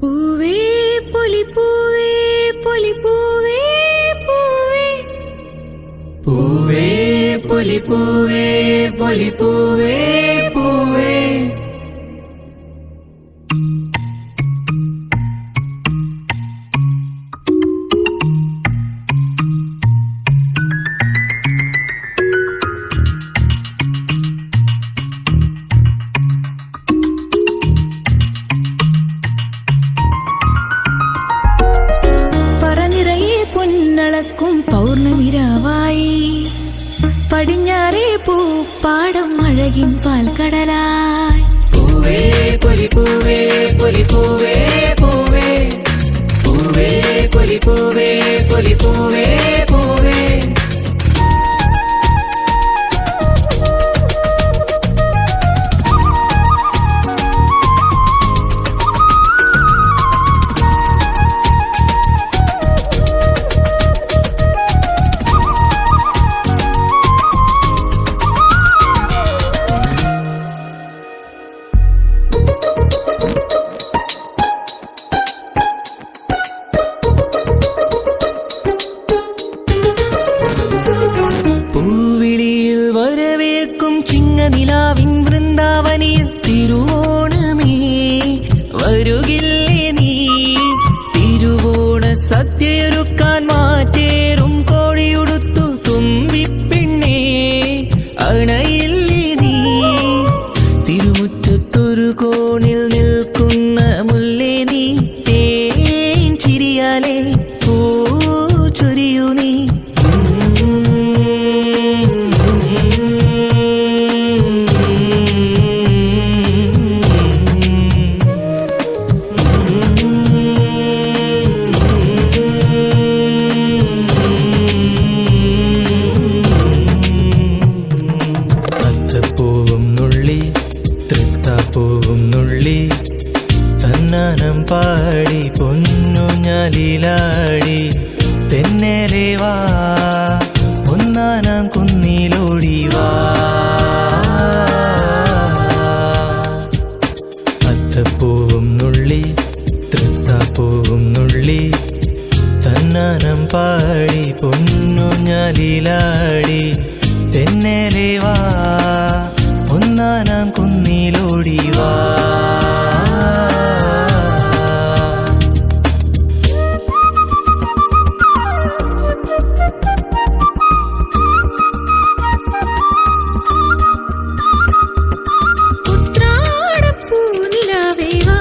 പൂവേ പൊലിപ്പൂവേ പൊലിപ്പൂവേ പൂവേ പൂവേ പൊലിപ്പൂവേ പൊലിപ്പൂവേ പൂവേ പൊന്നളക്കും പൗർണമിരാവായി പടിഞ്ഞാറേ പൂപ്പാടം അഴകിൻ പാൽക്കടലായി പൂവേ പൊലിപ്പൂവേ പൊലിപ്പൂവേ പൂവേ പൂവേ പൊലിപ്പൂവേ പൊലിപ്പൂവേ പൂവേ പൂവിളിയിൽ വരവേൽക്കും ചിങ്ങനിലാവിൻ വൃന്ദാവനിയിൽ തിരുവോണമേ വരുകില്ലേ നീ തിരുവോണ സദ്യയൊരുക്കാൻ മാറ്റേറും കോടിയുടുത്തു തുമ്പിപ്പെണ്ണേ അണയില്ലേ നീ തിരുമുറ്റത്തൊരു കോണിൽ നിൽക്കുന്ന മുല്ലേ നീ തേൻ ചിരിയാലേ പൂ ചൊരിയൂ നീ പൂവും നുള്ളി തൃത്താപ്പൂവും നുള്ളി തന്നാനം പാടി പൊന്നുഞ്ഞാലിലാടി തെന്നേലേ വാ ഒന്നാനാം കുന്നിലോടി വാ അത്തപ്പൂവും നുള്ളി തൃത്താപ്പൂവും നുള്ളി തന്നാനം പാടി പൊന്നുഞ്ഞാലിലാടി തെന്നേലേ വാ ഒന്നാനാം കുന്നിലോടി വാ ഉത്രാടപ്പൂനിലാവേ വാ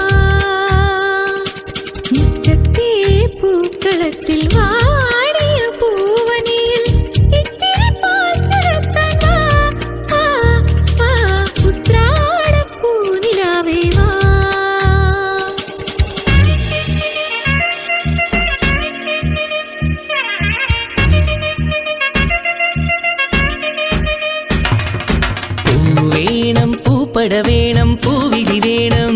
മുറ്റത്തെ പൂക്കളത്തിൽ വാടിയ പൂവനിയിൽ ഇത്തിരി പാൽച്ചരത്താൻ വാ ഉത്രാടപ്പൂനിലാവേ വാ വേണം പൂപ്പട വേണം പൂവിളി വേണം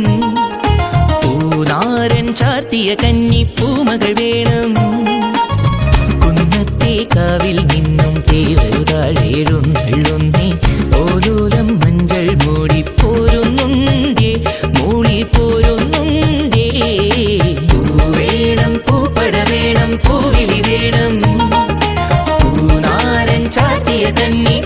പൂനാരൻ ചാർത്തിയ കന്നി പൂമകൾ വേണം കുന്നത്തെ കാവിൽ നിന്നും തേവരുതാഴേഴുന്നള്ളുന്നേ ഓലോലം മഞ്ചൾ മൂടിപ്പോരുന്നുണ്ടേ മൂളിപ്പോരുന്നുണ്ടേ പൂവേണം പൂപ്പട വേണം പൂവിളി വേണം പൂനാരൻ ചാർത്തിയ കന്നി